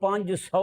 500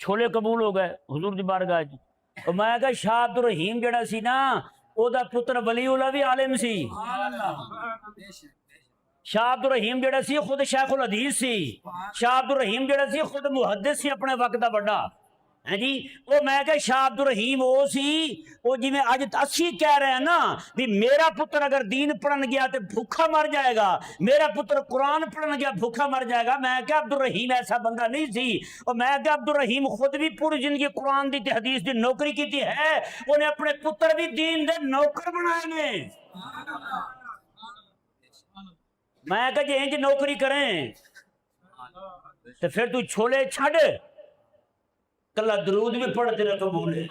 چھولے قبول ہو گئے حضور دی بارگاہ چ۔ اور میں کہا شاہ عبد الرحیم جڑا سی نا او دا پتر ولی اللہ بھی عالم سی، شاہ عبد الرحیم جڑا سی خود شیخ الحدیث سی، شاہ عبد الرحیم جڑا سی خود محدث سی اپنے وقت دا بڑا، ہیں جی۔ وہ میں کہ شاہ عبد الرحیم وہ سی وہ جی میں اج اسی کہہ رہے ہیں نا بھی میرا پتر اگر دین پڑھن گیا تو بھوکا مر جائے گا، میرا پتر قرآن پڑھن گیا بھوکا مر جائے گا، میں کہ عبد الرحیم ایسا بندہ نہیں سی۔ اور میں کہ عبد الرحیم خود بھی پوری زندگی قرآن دی تے حدیث دی نوکری کی ہے، انہیں اپنے پتر بھی دین دے نوکر بنائے نے۔ میں کہ جی انج نوکری کریں تو پھر تو چھولے چھڑ کلا درود بھی پڑھ تیرا قبول ہے۔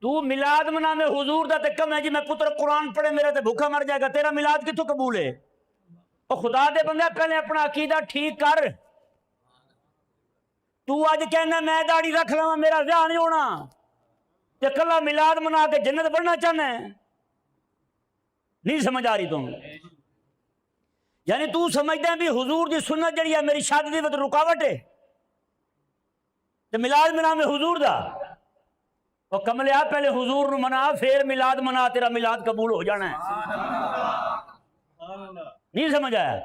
تو میلاد منا میں حضور دا تے کم ہے جی میں پتر قرآن پڑھے میرا تے بھوکا مر جائے گا، تیرا میلاد کتوں قبول ہے؟ اور خدا دے بندے پہلے اپنا عقیدہ ٹھیک کر۔ تو آج کہنا میں داڑھی رکھ لواں میرا ویاہ نہیں ہونا تے کلا میلاد منا کے جنت بڑھنا چاہنا ہے؟ نہیں سمجھ آ رہی تم؟ یعنی تو سمجھتے ہیں بھی حضور دی سنت جڑی ہے میری شادی دی وقت رکاوٹ ہے تو میلاد منا میں حضور دا؟ اور کملیا پہلے حضور نو منا پھر میلاد منا، تیرا میلاد قبول ہو جانا ہے۔ نہیں سمجھ آیا؟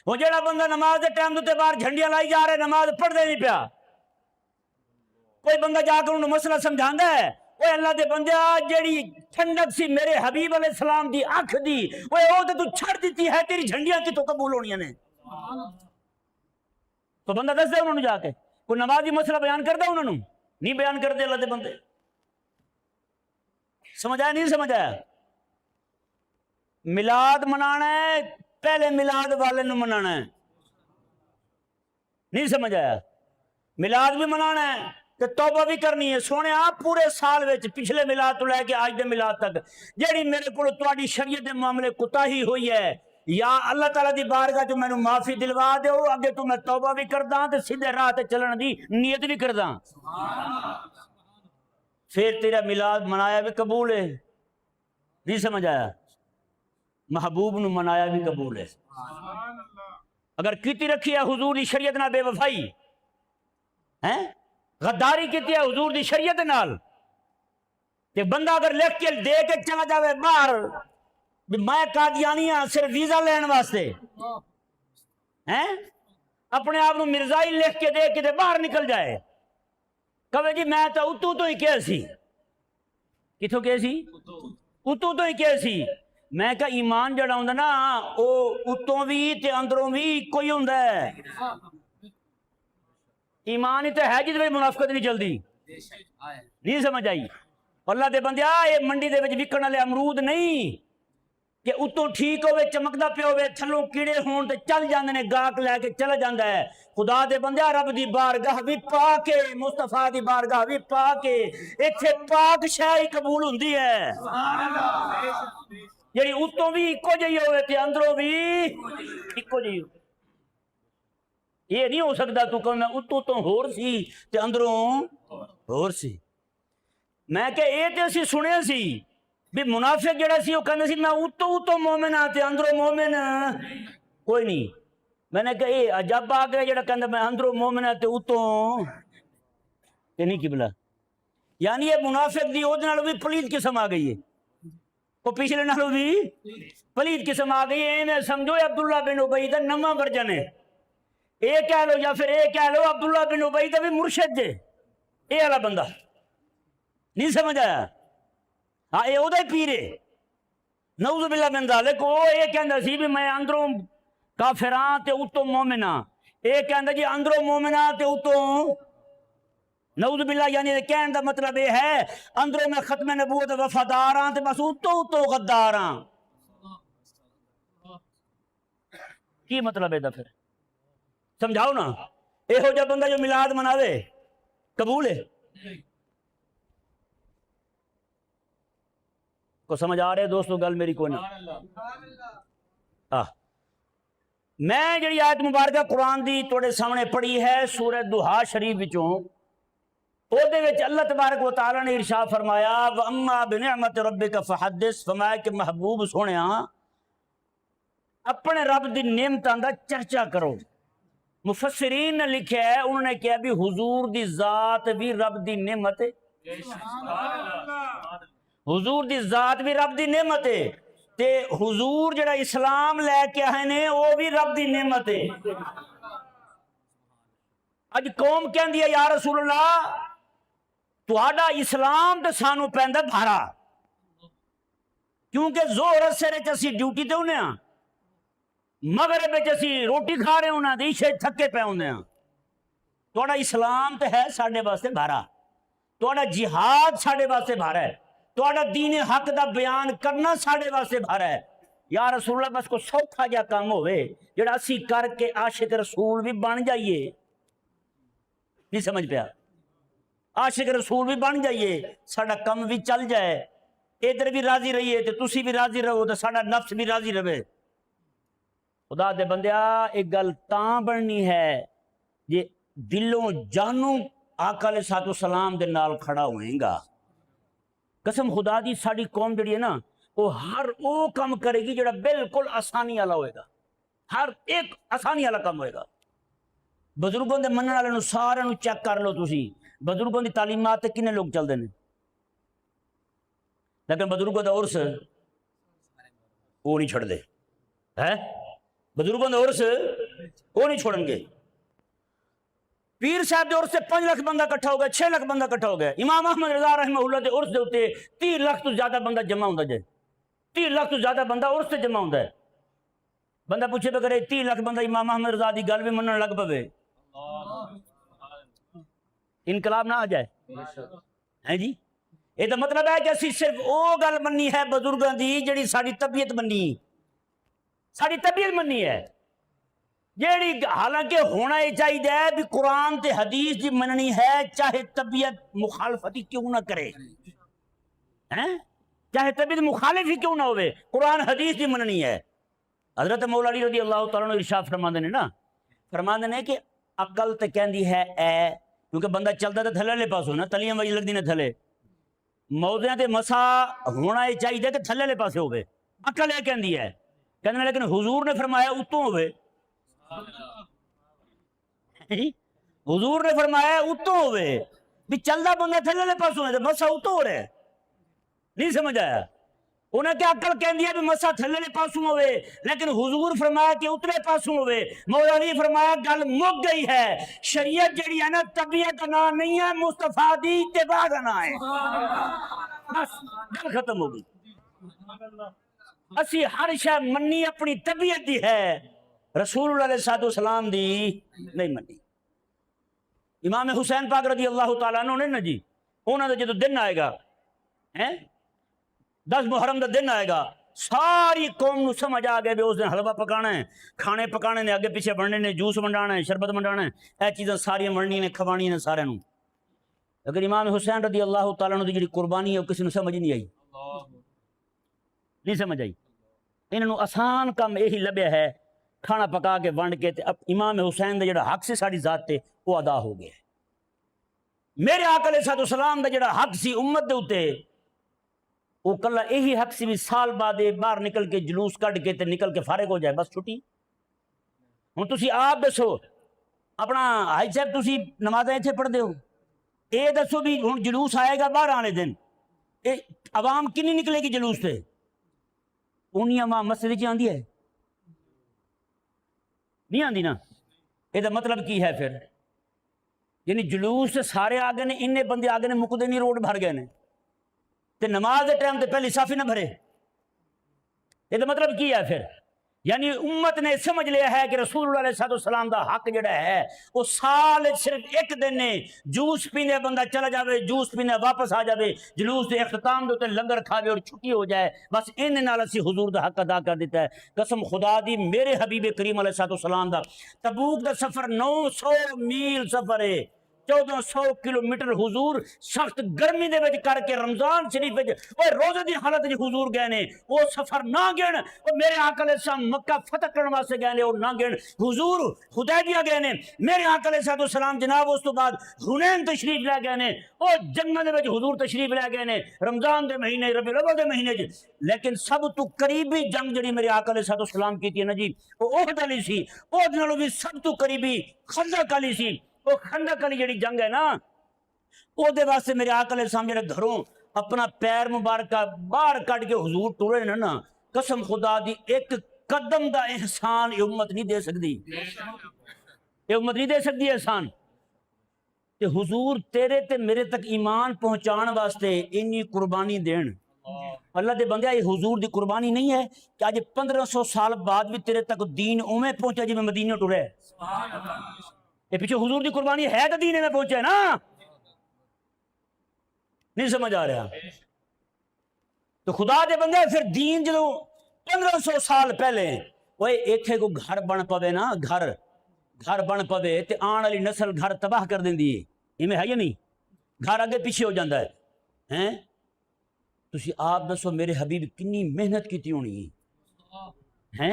وہ جڑا بندہ نماز دے ٹائم تے باہر جھنڈیاں لائی جا رہے نماز پڑھ دے نہیں پیا، کوئی بندہ جا کے انہوں مسئلہ سمجھاندا ہے، وہ اللہ دے بندہ جیڑی ٹھنڈک سی میرے حبیب علیہ السلام دی اکھ دی وہ تو چھڑ دیتی ہے، تیری جھنڈیاں کی تو قبول ہونیاں نے؟ تو بندہ دس دے انہوں نے جا کے کوئی نمازی مسئلہ بیان کر دے، انہوں نے نہیں بیان کر دے اللہ دے بندے۔ سمجھ آیا نہیں سمجھ آیا؟ میلاد منانا ہے پہلے میلاد والے نو منانا ہے، نہیں سمجھ آیا؟ میلاد بھی منانا ہے کہ توبہ بھی کرنی ہے۔ سونے آپ پورے سال وچ پچھلے میلاد تو لے کے آج دے میلاد تک جیڑی میرے کو تواڈی شریعت دے معاملے کوتاہی ہوئی ہے یا اللہ تعالیٰ دی بارگاہ جو میں نے معافی دلوا دے ہو، اگے تو میں توبہ بھی کرداں تے سیدھے راہ تے چلن دی نیت بھی کرداں، پھر تیرا میلاد منایا بھی قبول ہے۔ نہیں سمجھ آیا؟ محبوب نو منایا بھی قبول ہے۔ اگر کیتی رکھی ہے حضور دی شریعت نال بے وفائی ہیں، غداری کیتی ہے حضور دی شریعت نال، کہ بندہ اگر لکھ کے دے کے چلا جاوے باہر بھی میں قادیانی ہاں صرف ویزا لین واسطے ہیں، اپنے آپ نو مرزائی لکھ کے دے کے باہر نکل جائے، کہے جی میں تو اتو تو ہی کہہ سی، کتوں کہہ سی؟ اتو تو ہی کہہ سی۔ میں کہا ایمان جڑا ہوندا نا او اتوں بھی تے اندروں بھی کوئی ہوندا ہے، ایمان ہی تو ہے جس میں منافقت نہیں چلدی۔ نہیں سمجھ آئی؟ اللہ دے بندے یہ منڈی دے وچ وکن والے امرود نہیں کہ اتوں ٹھیک ہوئے چمکدا پیا ہوئے تھلوں کیڑے ہون تے چل جاندے نے، گاہک لے کے چلا جاندا ہے۔ خدا دے بندے رب دی بارگاہ بھی پا کے، مصطفیٰ دی بارگاہ بھی پا کے ایتھے پاک شے ہی قبول ہوندی ہے، یعنی اتوں بھی اکو جہی ہوئے تے اندروں بھی اکو جہی ہوئے۔ یہ نہیں ہو سکتا تو کہ میں اتوں تو ہور سی تے اندروں ہور سی۔ میں کہ اے تے اسی سنے سی بھی منافق جڑا سی وہ کہنے سی میں اتوں مومن ہاں تے اندروں مومن کوئی نہیں۔ میں نے کہا اے عجب آ گیا جڑا کہندا میں اندروں مومن ہاں تے اتوں تے نہیں قبلہ، یعنی یہ منافق دی اودے نال بھی پلید قسم آ گئی ہے، وہ پچھلے نالوں بھی پلید قسم آ گئی ہے۔ میں سمجھو عبداللہ بن ابی دا نواں ورژن ہے، اے کہہ لو یا پھر اے کہہ لو عبداللہ بن ابی دا بھی مرشد جے، اے والا بندہ۔ نہیں سمجھ آیا؟ ہاں اے اودا ہی پیر ہے، نعوذ باللہ من ذالک۔ او اے کہندا سی بھی میں اندروں کافراں تے اتوں مومناں، اے کہندا جی اندروں مومناں تے اتوں نعوذ باللہ، یعنی کہنے دا مطلب یہ ہے اندروں میں ختم نبوت وفادار ہاں تے بس اتوں غدار ہاں۔ کی مطلب ہے دا پھر سمجھاؤ نا؟ یہو جا بندہ جو میلاد مناوے قبول ہے؟ کو سمجھ آ رہے دوستو گل میری کوئی نہ؟ میں جڑی آیت مبارکہ قرآن دی توڑے سامنے پڑھی ہے سورہ دوحا شریف وچوں، او دے وچ اللہ تبارک و تعالی نے ارشاد فرمایا وَأَمَّا بِنِعْمَةِ رَبِّكَ فَحَدِّثْ، فرمایا کہ محبوب سونیا اپنے رب دی نعمتاں دا چرچا کرو۔ مفسرین نے لکھا ہے، انہوں نے کہا بھی حضور دی ذات بھی رب دی نعمت ہے، حضور دی ذات بھی رب دی نعمت ہے، تے حضور جڑا اسلام لے کے آئے نے وہ بھی رب دی نعمت ہے۔ اج قوم کہندی ہے یا رسول اللہ تہاڈا اسلام تے سانو پیندا بھارا، کیونکہ زہر اثر وچ اسی ڈیوٹی تے ہونے ہاں، مغرب وچ اسی روٹی کھا رہے ہونا تے عشاء تھکے پے ہوندے ہاں۔ تہاڈا اسلام تے ہے ساڈے واسطے بھارا، تہاڈا جہاد ساڈے واسطے بھارا ہے، تہاڈا دین حق دا بیان کرنا ساڈے واسطے بھارا ہے۔ یا رسول اللہ بس کو سوکھا جا کام ہوئے جڑا اسی کر کے عاشق رسول بھی بن جائیے، نہیں سمجھ پیا، عاشق رسول بھی بن جائیے، ساڈا کم بھی چل جائے، ادھر بھی راضی رہیے تے تسی بھی راضی رہو تے ساڈا نفس بھی راضی رہے۔ خدا دے بندیا ایک گل تاں بننی ہے جے دلوں جانوں آقا علیہ الصلوۃ والسلام دے نال کھڑا ہوئیں گا۔ قسم خدا دی ساڈی قوم جڑی ہے نا وہ ہر وہ کام کرے گی جڑا بالکل آسانی والا ہوئے گا، ہر ایک آسانی والا کام ہوئے گا۔ بزرگوں دے منن والے نوں سارے نوں چیک کر لو تسی، بزرگوں دی تعلیمات تے کنے لوگ چل دے نے، لیکن بزرگوں دا عرس وہ نہیں چھڑ دے ہے، بزرگوں دا عرس وہ نہیں چھوڑن گے۔ پیر صاحب دے عرس سے 5 لاکھ بندہ کٹھا ہو گیا، 6 لاکھ بندہ کٹھا ہو گیا۔ امام احمد رضا رحمہ اللہ دے عرس دے ہوتے 30 لاکھ تو زیادہ بندہ جمع ہوندا جائے، 30 لاکھ تو زیادہ بندہ عرس سے جمع ہوندا ہے۔ بندہ پوچھے تو کرے 30 لاکھ بندہ امام احمد رضا دی گل بھی منن لگ پوے، انقلاب نہ آ جائے ہے جی۔ یہ تو مطلب ہے کہ اسی صرف وہ گل مننی ہے بزرگاں دی جڑی ساری طبیعت مننی، ساری طبیعت مننی ہے، جیڑی حالانکہ ہونا ہی چاہیے بھی قرآن تے حدیث دی مننی ہے چاہے طبیعت مخالفتی کیوں نہ کرے، چاہے طبیعت مخالف ہی کیوں نہ ہوئے، قرآن حدیث دی مننی ہے۔ حضرت مولا علی رضی اللہ تعالیٰ عنہ ارشاد فرماندے نے نا، فرماندے نے کہ عقل تے کہندی ہے اے، کیونکہ بندہ چلدا تے تھلے لے پاسوں نا، تلیاں وج لگدی نے تھلے، موضوعاں تے مسا ہونا ہی چاہیے کہ تھلے لے پاسے ہوئے، عقل یہ کہندی ہے، کہندے لیکن حضور نے فرمایا اتوں ہوئے، حضور نے فرمایا اتوں ہوئے بھی چلدا بندہ تھلے لے پاسوں ہے مسا اتوں ہو رہا ہے، نہیں سمجھ آیا؟ انہیں کیا عقل کہندی ہے بھی مسا تھلے لے پاسوں ہوئے، لیکن حضور فرمایا کہ اترے پاسوں ہوئے۔ مولا علی فرمایا گل مک گئی ہے، شریعت جڑی ہے نا طبیعت کا نام نہیں ہے، مصطفیٰ دی اتباع کا نام ہے، بس گل ختم ہو گئی۔ اسی ہر شے منی اپنی طبیعت دی ہے، رسول اللہ علیہ السلام دی نہیں منی۔ امام حسین پاک رضی اللہ تعالیٰ عنہ نے نا جی، انہوں نے جدو دن آئے گا 10 محرم دا دن آئے گا، ساری قوم نو سمجھ آ گئے بھی اس دن حلوہ پکانا ہے، کھانے پکانے نے، آگے پیچھے بننے نے، جوس منڈانا ہے، شربت منڈانا ہے، اے چیزیں ساری منڈنی نے، کھوانی نے سارے نو۔ اگر امام حسین رضی اللہ تعالیٰ عنہ دی جڑی قربانی ہے وہ کسی نے سمجھ نہیں آئی، نہیں سمجھ آئی۔ انہوں آسان کام یہی لبیا ہے، کھانا پکا کے ونڈ کے امام حسین دا جڑا حق سی ساری ذات تے وہ ادا ہو گیا۔ میرے آقا علیہ السلام دا جڑا حق سی امت دے اوتے وہ کلا یہی حق سی بھی سال بعد باہر نکل کے جلوس کٹ کے تے نکل کے فارغ ہو جائے، بس چھٹی۔ ہوں تسی آپ دسو اپنا حاج صاحب تسی نمازیں ایتھے پڑھ دے ہو، اے دسو بھی ہوں جلوس آئے گا باہر آنے دن، اے عوام کنی نکلے گی جلوس سے؟ اونی عوام مسجد چ آندی ہے؟ نہیں آندی نا۔ یہ مطلب کی ہے پھر؟ یعنی جلوس سے سارے آگے نے، انہیں بندے آگے نے، مکدے نہیں روڈ بھر گئے نے، تے نماز دے ٹائم تے پہلی صف ہی نہ بھرے، یہ مطلب کی ہے پھر؟ یعنی امت نے سمجھ لیا ہے کہ رسول اللہ علیہ السلام دا حق جڑا ہے وہ سال صرف ایک دن نے، جوس پینے بندہ چلا جاوے، جوس پینے واپس آ جاوے، جلوس دے اختتام دے لنگر کھاوے اور چھٹی ہو جائے، بس ان نال اسی حضور دا حق ادا کر دیتا ہے۔ قسم خدا دی میرے حبیب کریم علیہ السلام دا تبوک دا سفر 900 میل سفر ہے، 1400 کلومیٹر حضور سخت گرمی دے وچ کر کے رمضان شریف وچ اوے روزے دی حالت وچ حضور گئے نے، وہ سفر نہ گن، او میرے آقا علیہ السلام مکہ فتح کرنے واسطے گئے نے، وہ نہ گن، حضور حدیبیہ گئے نے، میرے آقا علیہ السلام جناب اس تو بعد حنین تشریف لے گئے نے، او جنگاں دے وچ حضور تشریف لے گئے نے رمضان دے مہینے ربیع الاول دے مہینے وچ، لیکن سب تو قریبی جنگ جڑی میرے آقا علیہ السلام کی تھی نا جی، وہ احد والی سی، احد نالوں بھی سب تو قریبی خندق والی سی۔ وہ خندق والی جڑی جنگ ہے نا، وہ دے واسطے میرے آقا علیہ السلام جڑے گھروں اپنا پیر مبارکہ باہر کٹ کے حضور ٹرے نا، قسم خدا دی ایک قدم دا احسان یہ امت نہیں دے سکتی، یہ امت نہیں دے سکتی احسان۔ تے حضور تیرے تے میرے تک ایمان پہنچان واسطے انی قربانی دین، اللہ دے بندے یہ حضور دی قربانی نہیں ہے کہ آج 1500 سال بعد بھی تیرے تک دین اویں پہنچا جی میں مدینہ ٹرے، یہ پیچھے حضور دی قربانی ہے تو دین میں پہنچے نا، نہیں سمجھ آ رہا؟ تو خدا دے بندے پھر دین جدو 1500 سال پہلے وہ ایتھے کو گھر بن پوے نا، گھر بن پوے تے آن والی نسل گھر تباہ کر دیندی ہے، ایویں ہے یا نہیں؟ گھر اگے پیچھے ہو جاندہ ہے، تسی آپ دسو میرے حبیب کنی محنت کیتی ہونی ہے،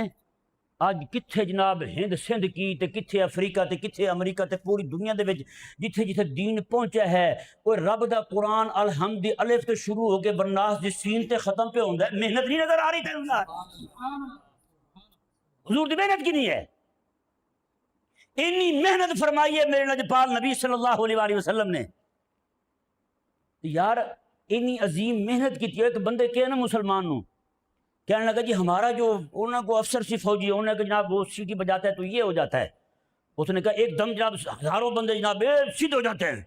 آج کتھے جناب ہند سندھ کی تے کتھے افریقہ تے کتھے امریکہ تے پوری دنیا دے وچ جتھے جتھے دین پہنچا ہے، وہ رب دا قرآن الحمد الف تے شروع ہو کے والناس دی سین تے ختم پہ ہوندا ہے، محنت نہیں نظر آ رہی تے حضور دی محنت کی نہیں ہے؟ اتنی محنت فرمائی ہے میرے نجپال نبی صلی اللہ علیہ وآلہ وسلم نے، یار اتنی عظیم محنت کی تھی۔ ایک بندے کہے نا مسلمان نو، کہنے لگا جی ہمارا جو انہوں کو افسر سی فوجی ہے، انہوں نے کہا جناب وہ سیٹی بجاتا ہے تو یہ ہو جاتا ہے، اس نے کہا ایک دم جناب ہزاروں بندے جناب سیدھ ہو جاتے ہیں،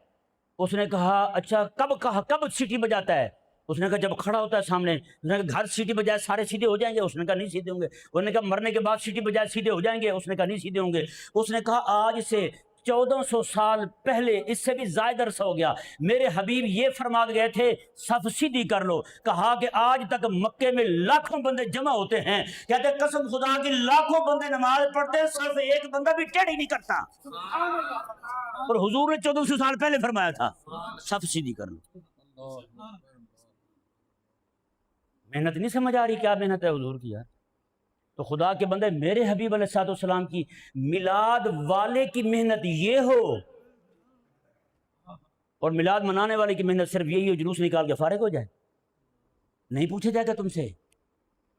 اس نے کہا اچھا کب سیٹی بجاتا ہے؟ اس نے کہا جب کھڑا ہوتا ہے سامنے، اس نے کہا گھر سیٹی بجائے سارے سیدھے ہو جائیں گے؟ اس نے کہا نہیں سیدھے ہوں گے۔ اس نے کہا مرنے کے بعد سیٹی بجائے سیدھے ہو جائیں گے؟ اس نے کہا نہیں سیدھے ہوں گے۔ اس نے کہا آج سے 1400 سال پہلے، اس سے بھی زائد عرصہ ہو گیا، میرے حبیب یہ فرما گئے تھے صف سیدھی کر لو، کہا کہ آج تک مکے میں لاکھوں بندے جمع ہوتے ہیں، کہتے قسم خدا کی لاکھوں بندے نماز پڑھتے ہیں، صرف ایک بندہ بھی ٹیڑھی نہیں کرتا، اور حضور نے 1400 سال پہلے فرمایا تھا صف سیدھی کر لو۔ محنت نہیں سمجھ آ رہی کیا محنت ہے حضور کی؟ یار تو خدا کے بندے میرے حبیب علیہ السلام کی میلاد والے کی محنت یہ ہو، اور میلاد منانے والے کی محنت صرف یہی ہو جلوس نکال کے فارغ ہو جائے؟ نہیں پوچھا جائے گا تم سے،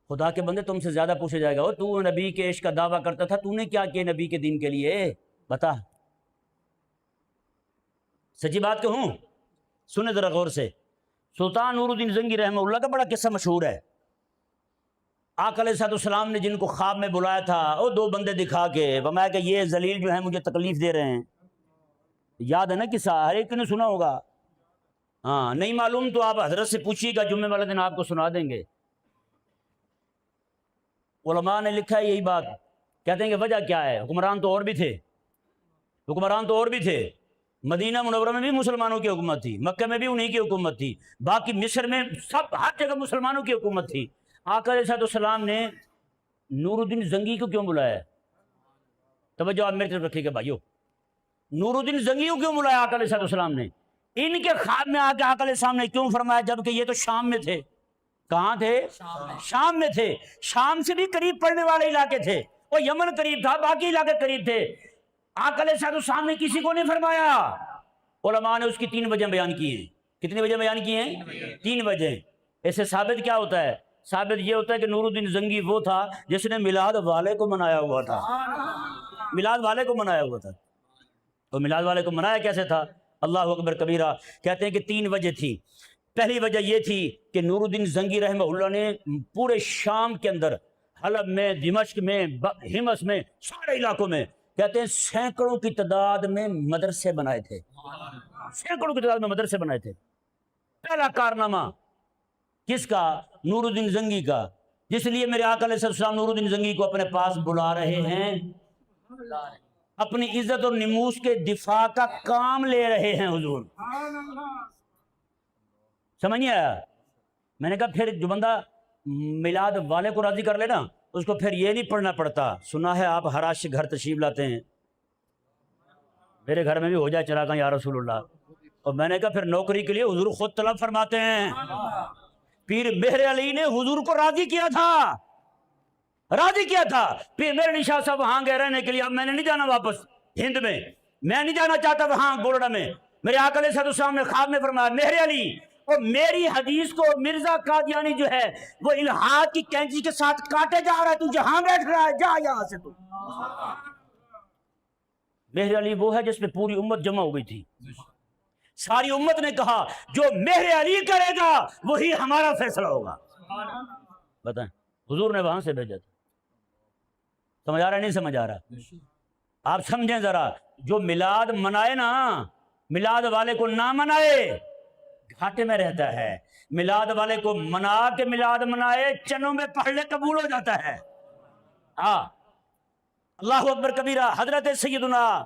خدا کے بندے تم سے زیادہ پوچھا جائے گا، اور تو نبی کے عشق کا دعویٰ کرتا تھا، تو نے کیا کیا نبی کے دین کے لیے؟ بتا، سچی بات کہوں؟ سنے ذرا غور سے، سلطان نور الدین زنگی رحمہ اللہ کا بڑا قصہ مشہور ہے۔ آقا علیہ السلام نے جن کو خواب میں بلایا تھا، وہ دو بندے دکھا کے فرمایا کہ یہ ذلیل جو ہیں مجھے تکلیف دے رہے ہیں، یاد ہے نا قصہ؟ ہر ایک نے سنا ہوگا، ہاں نہیں معلوم تو آپ حضرت سے پوچھیے گا، جمعے والے دن آپ کو سنا دیں گے۔ علماء نے لکھا ہے یہی بات، کہتے ہیں کہ وجہ کیا ہے؟ حکمران تو اور بھی تھے، مدینہ منورہ میں بھی مسلمانوں کی حکومت تھی، مکہ میں بھی انہی کی حکومت تھی، باقی مصر میں سب ہر جگہ مسلمانوں کی حکومت تھی۔ آقا علیہ السلام نے نور الدین زنگی کو کیوں بلایا؟ توجہ آپ میری طرف رکھیے گا بھائیو، نور الدین زنگی کو کیوں بلایا آقا علیہ السلام نے؟ ان کے خواب میں آ کے آقا علیہ السلام نے کیوں فرمایا، جبکہ یہ تو شام میں تھے؟ کہاں تھے؟ شام میں تھے، شام سے بھی قریب پڑنے والے علاقے تھے، وہ یمن قریب تھا، باقی علاقے قریب تھے۔ آقا علیہ السلام نے کسی کو نہیں فرمایا، علماء نے اس کی 3 وجہ بیان کی ہیں۔ کتنی وجہ بیان کی ہیں؟ 3 وجہ۔ اس سے ثابت کیا ہوتا ہے؟ ثابت یہ ہوتا ہے کہ نور الدین زنگی وہ تھا جس نے میلاد والے کو منایا ہوا تھا، میلاد والے کو منایا ہوا تھا۔ تو میلاد والے کو منایا کیسے تھا؟ اللہ اکبر کبیرہ۔ کہتے ہیں کہ 3 وجہ تھی۔ پہلی وجہ یہ تھی کہ نور الدین زنگی رحمہ اللہ نے پورے شام کے اندر، حلب میں، دمشق میں، حمص میں، سارے علاقوں میں، کہتے ہیں سینکڑوں کی تعداد میں مدرسے بنائے تھے، سینکڑوں کی تعداد میں مدرسے بنائے تھے۔ پہلا کارنامہ کس کا؟ نور الدین زنگی کا، جس لیے میرے آقا علیہ السلام نور الدین زنگی کو اپنے پاس بلا رہے ہیں، اپنی عزت اور نموس کے دفاع کا کام لے رہے ہیں حضور۔ سمجھ نہیں آیا؟ میں نے کہا پھر جو بندہ میلاد والے کو راضی کر لے نا، اس کو پھر یہ نہیں پڑھنا پڑتا، سنا ہے آپ ہر عاشق گھر تشریف لاتے ہیں، میرے گھر میں بھی ہو جائے چراغاں یا رسول اللہ. اور میں نے کہا پھر نوکری کے لیے حضور خود طلب فرماتے ہیں. پیر مہر علی نے حضور کو راضی کیا تھا، پیر مہر علی شاہ صاحب وہاں گئے رہنے کے لیے. اب میں نے نہیں جانا واپس ہند میں، میں نہیں جانا چاہتا وہاں گولڈا میں. میرے آقا علیہ السلام نے خواب میں فرمایا مہر علی اور میری حدیث کو مرزا قادیانی جو ہے وہ الہاد کی کینچی کے ساتھ کاٹے جا رہا ہے، تو جہاں بیٹھ رہا ہے جا یہاں سے. تو مہر علی وہ ہے جس پہ پوری امت جمع ہو گئی تھی. ساری امت نے کہا جو مہر علی کرے گا وہی ہمارا فیصلہ ہوگا. بتائیں حضور نے وہاں سے بھیجا تھا. سمجھ آ رہا ہے نہیں سمجھ آ رہا؟ آپ سمجھیں ذرا، جو میلاد منائے نا، میلاد والے کو نہ منائے گھاٹے میں رہتا ہے. میلاد والے کو منا کے میلاد منائے چنوں میں پڑھ لے قبول ہو جاتا ہے. اللہ اکبر کبیرہ. حضرت سیدنا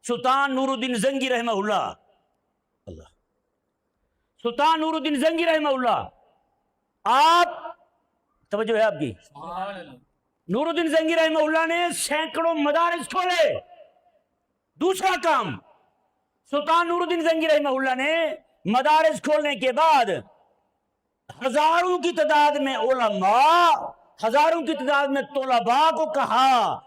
سلطان نور الدین زنگی رحمہ اللہ، سلطان نور الدین زنگی رحمہ اللہ، آپ توجہ ہے آپ کی، نور الدین زنگی رحمہ اللہ نے سینکڑوں مدارس کھولے. دوسرا کام، سلطان نور الدین زنگی رحمہ اللہ نے مدارس کھولنے کے بعد ہزاروں کی تعداد میں علماء، ہزاروں کی تعداد میں طلباء کو کہا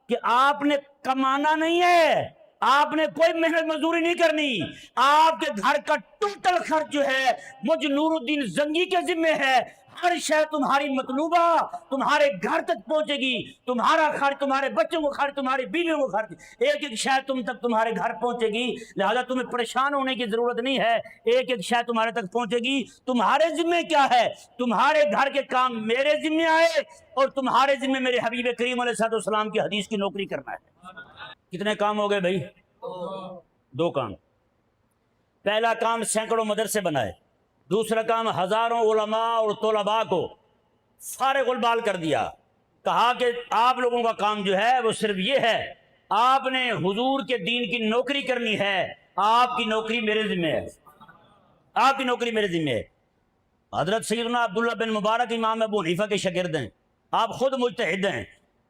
کہ آپ نے کمانا نہیں ہے، آپ نے کوئی محنت مزدوری نہیں کرنی، آپ کے گھر کا ٹوٹل خرچ جو ہے مجھ نور الدین زنگی کے ذمہ ہے. ہر شے تمہاری مطلوبہ تمہارے گھر تک پہنچے گی، تمہارا خرچ، تمہارے بچوں کو خرچ، تمہاری بیویوں کو خرچ، ایک ایک شے تم تک تمہارے گھر پہنچے گی. لہذا تمہیں پریشان ہونے کی ضرورت نہیں ہے، ایک ایک شے تمہارے تک پہنچے گی. تمہارے ذمہ کیا ہے؟ تمہارے گھر کے کام میرے ذمہ آئے اور تمہارے ذمہ میرے حبیب کریم علیہ السلام کی حدیث کی نوکری کرنا ہے. کتنے کام ہو گئے بھائی؟ دو کام. پہلا کام سینکڑوں مدرسے بنائے. دوسرا کام ہزاروں علماء اور طلباء کو فارغ البال کر دیا. کہا کہ آپ لوگوں کا کام جو ہے وہ صرف یہ ہے، آپ نے حضور کے دین کی نوکری کرنی ہے، آپ کی نوکری میرے ذمہ ہے، آپ کی نوکری میرے ذمہ ہے. حضرت سیدنا عبداللہ بن مبارک امام ابو حنیفہ کے شاگرد ہیں، آپ خود مجتہد ہیں.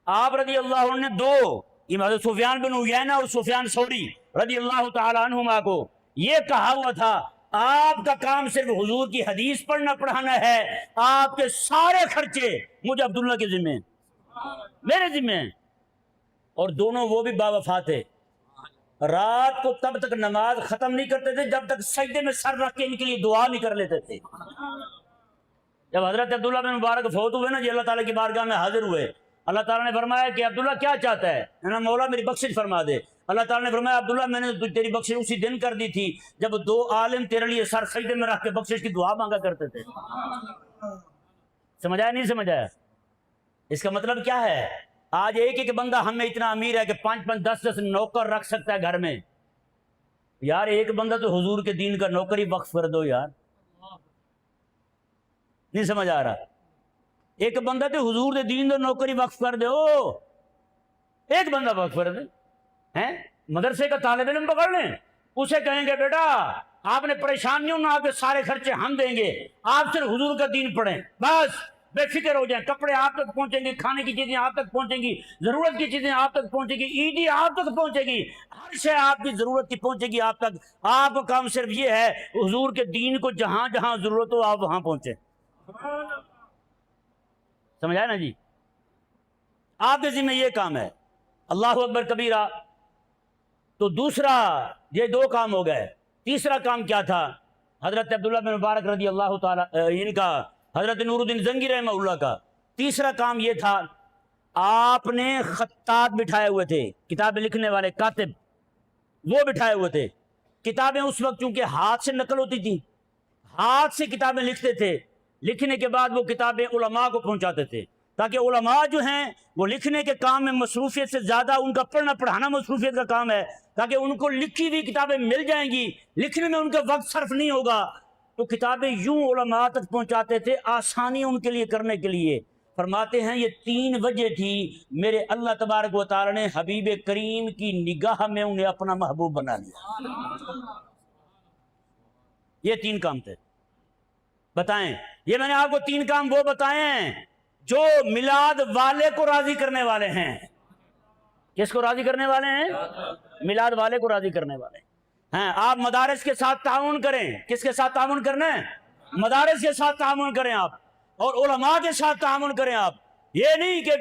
آپ رضی اللہ عنہ نے دو، حضرت سفیان بن عیینہ اور سفیان ثوری رضی اللہ تعالی عنہما کو یہ کہا ہوا تھا آپ کا کام صرف حضور کی حدیث پڑھنا پڑھانا ہے، آپ کے سارے خرچے مجھے عبداللہ کے ذمہ ہیں، میرے ذمہ ہیں. اور دونوں وہ بھی باوفا تھے، رات کو تب تک نماز ختم نہیں کرتے تھے جب تک سجدے میں سر رکھ کے ان کے لیے دعا نہیں کر لیتے تھے. جب حضرت عبداللہ بن مبارک فوت ہوئے نا جی، اللہ تعالیٰ کی بارگاہ میں حاضر ہوئے. اللہ تعالیٰ نے فرمایا کہ عبداللہ کیا چاہتا ہے؟ مولا میری بخشش فرما دے. اللہ تعالیٰ نے فرمایا عبداللہ میں نے تیری بخشش اسی دن کر دی تھی جب دو عالم تیرے لیے سر سجدے میں رکھ کے بخشش کی دعا مانگا کرتے تھے. سمجھایا نہیں سمجھایا؟ اس کا مطلب کیا ہے؟ آج ایک ایک بندہ ہم میں اتنا امیر ہے کہ 5-5 10-10 نوکر رکھ سکتا ہے گھر میں. یار ایک بندہ تو حضور کے دین کا نوکر ہی وقف کر دو یار. نہیں سمجھ آ رہا؟ ایک بندہ تو حضور دے دین دا نوکری وقف کر دے، ایک بندہ وقف کر دے. مدرسے کا طالب علم پکڑ لیں، اسے کہیں گے بیٹا آپ نے پریشان نہیں ہونا، آپ کے سارے خرچے ہم دیں گے، آپ صرف حضور کا دین پڑھیں، بس بے فکر ہو جائیں. کپڑے آپ تک پہنچیں گے، کھانے کی چیزیں آپ تک پہنچیں گی، ضرورت کی چیزیں آپ تک پہنچیں گی، عیدی آپ تک پہنچے گی، ہر شے آپ کی ضرورت کی پہنچے گی آپ تک. آپ کا کام صرف یہ ہے حضور کے دین کو جہاں جہاں ضرورت ہو آپ وہاں پہنچیں. سمجھا نا جی؟ آپ کے ذمہ یہ کام ہے. اللہ اکبر کبیرہ. تو دوسرا یہ دو کام ہو گئے. تیسرا کام کیا تھا؟ حضرت عبداللہ بن مبارک رضی اللہ تعالیٰ ان کا، حضرت نور الدین زنگی رحمہ اللہ کا تیسرا کام یہ تھا، آپ نے خطاط بٹھائے ہوئے تھے، کتابیں لکھنے والے کاتب وہ بٹھائے ہوئے تھے. کتابیں اس وقت چونکہ ہاتھ سے نقل ہوتی تھی، ہاتھ سے کتابیں لکھتے تھے، لکھنے کے بعد وہ کتابیں علماء کو پہنچاتے تھے تاکہ علماء جو ہیں وہ لکھنے کے کام میں مصروفیت سے زیادہ ان کا پڑھنا پڑھانا مصروفیت کا کام ہے، تاکہ ان کو لکھی ہوئی کتابیں مل جائیں گی، لکھنے میں ان کا وقت صرف نہیں ہوگا. تو کتابیں یوں علماء تک پہنچاتے تھے آسانی ان کے لیے کرنے کے لیے. فرماتے ہیں یہ 3 وجہ تھی میرے اللہ تبارک و تعالی نے حبیب کریم کی نگاہ میں انہیں اپنا محبوب بنا لیا. یہ 3 کام تھے. بتائیں، یہ میں نے آپ کو 3 کام وہ بتائے ہیں جو میلاد والے کو راضی کرنے والے ہیں. کس کو راضی کرنے والے ہیں؟ میلاد والے کو راضی کرنے والے ہیں۔ آپ مدارس کے ساتھ تعاون کریں۔ کس کے ساتھ تعاون کرنا ہے؟ مدارس کے ساتھ تعاون کریں آپ، اور علماء کے ساتھ تعاون کریں آپ۔ یہ نہیں کہ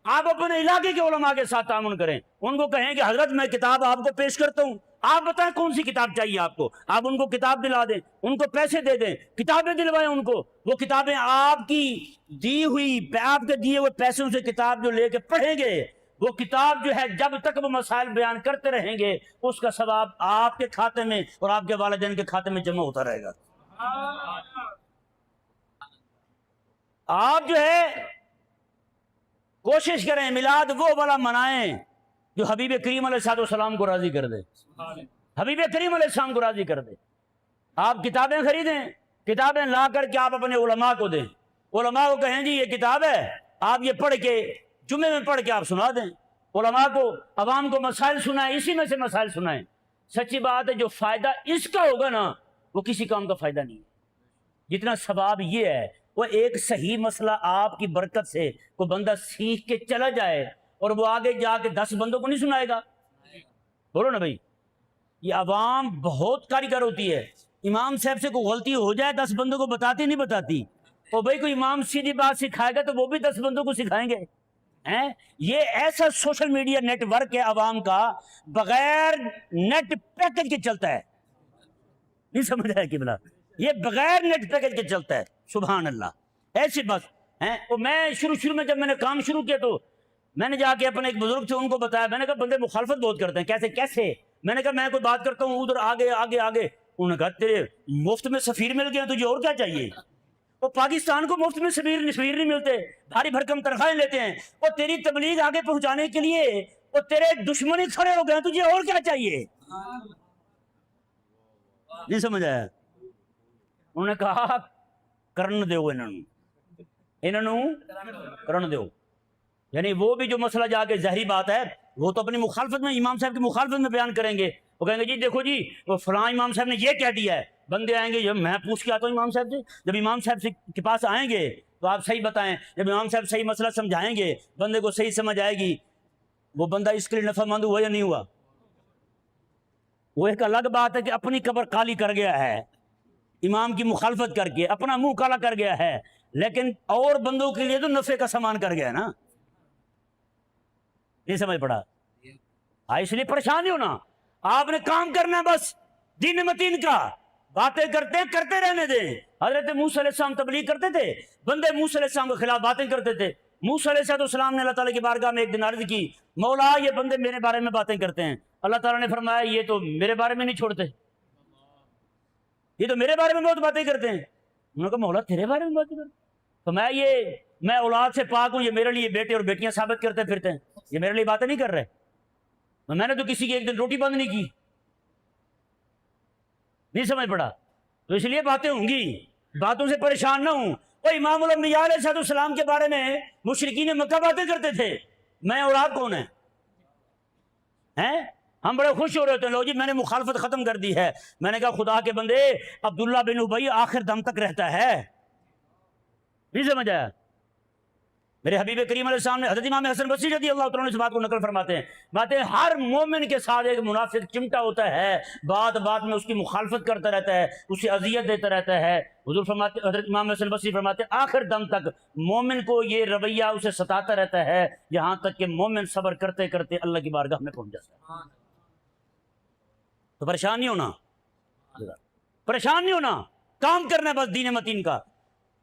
آپ اپنے علاقے کے علماء کے ساتھ تعاون کریں، ان کو کہیں کہ حضرت میں کتاب آپ کو پیش کرتا ہوں، آپ بتائیں کون سی کتاب چاہیے آپ کو، آپ ان کو کتاب دلا دیں، ان کو پیسے دے دیں، کتابیں دلوائیں ان کو، وہ کتابیں آپ کی دی ہوئی، آپ کے دیے ہوئے پیسوں سے کتاب جو لے کے پڑھیں گے، وہ کتاب جو ہے جب تک وہ مسائل بیان کرتے رہیں گے اس کا ثواب آپ کے کھاتے میں اور آپ کے والدین کے کھاتے میں جمع ہوتا رہے گا۔ آپ جو ہے کوشش کریں میلاد وہ والا منائیں جو حبیب کریم علیہ السلام کو راضی کر دے، حبیب کریم علیہ السلام کو راضی کر دے۔ آپ کتابیں خریدیں، کتابیں لا کر کے آپ اپنے علماء کو دیں، علماء کو کہیں جی یہ کتاب ہے، آپ یہ پڑھ کے جمعے میں پڑھ کے آپ سنا دیں، علماء کو، عوام کو مسائل سنائیں، اسی میں سے مسائل سنائیں۔ سچی بات ہے جو فائدہ اس کا ہوگا نا وہ کسی کام کا فائدہ نہیں ہے، جتنا ثواب یہ ہے وہ ایک صحیح مسئلہ آپ کی برکت سے کوئی بندہ سیکھ کے چلا جائے اور وہ آگے جا کے 10 بندوں کو نہیں سنائے گا۔ بولو نا بھائی، یہ عوام بہت کاریگر ہوتی ہے، امام صاحب سے کوئی غلطی ہو جائے 10 بندوں کو بتاتی نہیں بتاتی، اور بھائی کوئی امام سیدھی بات سکھائے گا تو وہ بھی 10 بندوں کو سکھائیں گے۔ یہ ایسا سوشل میڈیا نیٹ ورک ہے عوام کا، بغیر نیٹ پیکج کے چلتا ہے، نہیں سمجھ رہا ہے کہ بلا یہ بغیر نیٹ پیکج کے چلتا ہے۔ سبحان اللہ، ایسی بس اور میں شروع میں جب میں نے کام شروع کیا تو میں نے جا کے اپنے ایک بزرگ تھے ان کو بتایا، میں نے کہا بندے مخالفت بہت کرتے ہیں، کیسے میں نے کہا میں کوئی بات کرتا ہوں ادھر آگے آگے آگے، انہوں نے کہا تیرے مفت میں سفیر مل گیا تجھے اور کیا چاہیے؟ وہ پاکستان کو مفت میں سفیر نہیں ملتے، بھاری بھرکم تنخواہیں لیتے ہیں، اور تیری تبلیغ آگے پہنچانے کے لیے وہ تیرے دشمن کھڑے ہو گئے، تجھے اور کیا چاہیے؟ نہیں سمجھ آیا؟ انہوں نے کہا کرن دیو انہوں کرن دیو، یعنی وہ بھی جو مسئلہ جا کے ظاہری بات ہے وہ تو اپنی مخالفت میں، امام صاحب کی مخالفت میں بیان کریں گے، وہ کہیں گے جی دیکھو جی وہ فلاں امام صاحب نے یہ کہہ دیا ہے، بندے آئیں گے، جب میں پوچھ کے آتا ہوں امام صاحب سے، جب امام صاحب کے پاس آئیں گے تو آپ صحیح بتائیں، جب امام صاحب صحیح مسئلہ سمجھائیں گے، بندے کو صحیح سمجھ آئے گی، وہ بندہ اس کے لیے نفع مند ہوا یا نہیں ہوا؟ وہ ایک الگ بات ہے کہ اپنی قبر کالی کر گیا ہے، امام کی مخالفت کر کے اپنا منہ کالا کر گیا ہے، لیکن اور بندوں کے لیے تو نفع کا سامان کر گیا نا، نہیں سمجھ پڑا؟ اس لیے پریشان نہیں ہونا، آپ نے کام کرنا ہے بس دین متین کا، باتیں کرتے رہنے دیں۔ حضرت موسیٰ علیہ السلام تبلیغ کرتے تھے، بندے موسیٰ علیہ السلام کے خلاف باتیں کرتے تھے، موسیٰ علیہ السلام نے اللہ تعالیٰ کی بارگاہ میں ایک دن عرض کی، مولا یہ بندے میرے بارے میں باتیں کرتے ہیں، اللہ تعالیٰ نے فرمایا یہ تو میرے بارے میں نہیں چھوڑتے، یہ تو میرے بارے میں بہت باتیں کرتے ہیں۔ انہوں نے کہا مولا تیرے بارے میں باتیں کرتے ہیں؟ تو میں اولاد سے پاک ہوں، یہ میرے لیے بیٹے اور بیٹیاں ثابت کرتے پھرتے ہیں، یہ میرے لیے باتیں نہیں کر رہے، میں نے تو کسی کی ایک دن روٹی بند نہیں کی، نہیں سمجھ پڑا؟ تو اس لیے باتیں ہوں گی، باتوں سے پریشان نہ ہوں۔ وہ امام الانبیاء علیہ السلام کے بارے میں مشرکین مکہ باتیں کرتے تھے، میں اولاد کون ہے؟ ہم بڑے خوش ہو رہے ہوتے ہیں، لو جی میں نے مخالفت ختم کر دی ہے۔ میں نے کہا خدا کے بندے عبداللہ بن ابی آخر دم تک رہتا ہے، نہیں سمجھ آیا؟ میرے حبیب کریم علیہ السلام نے، حضرت امام حسن بصری رضی اللہ تعالیٰ عنہ اس بات کو نقل فرماتے ہیں، ہر مومن کے ساتھ ایک منافق چمٹا ہوتا ہے، بات میں اس کی مخالفت کرتا رہتا ہے، اسے اذیت دیتا رہتا ہے۔ حضور فرماتے، حضرت امام حسن بصری فرماتے ہیں آخر دم تک مومن کو یہ رویہ اسے ستاتا رہتا ہے، یہاں تک کہ مومن صبر کرتے کرتے اللہ کی بارگاہ میں پہنچ جاتا ہے۔ تو پریشان نہیں ہونا، پریشان نہیں ہونا، کام کرنا ہے بس دین متین کا۔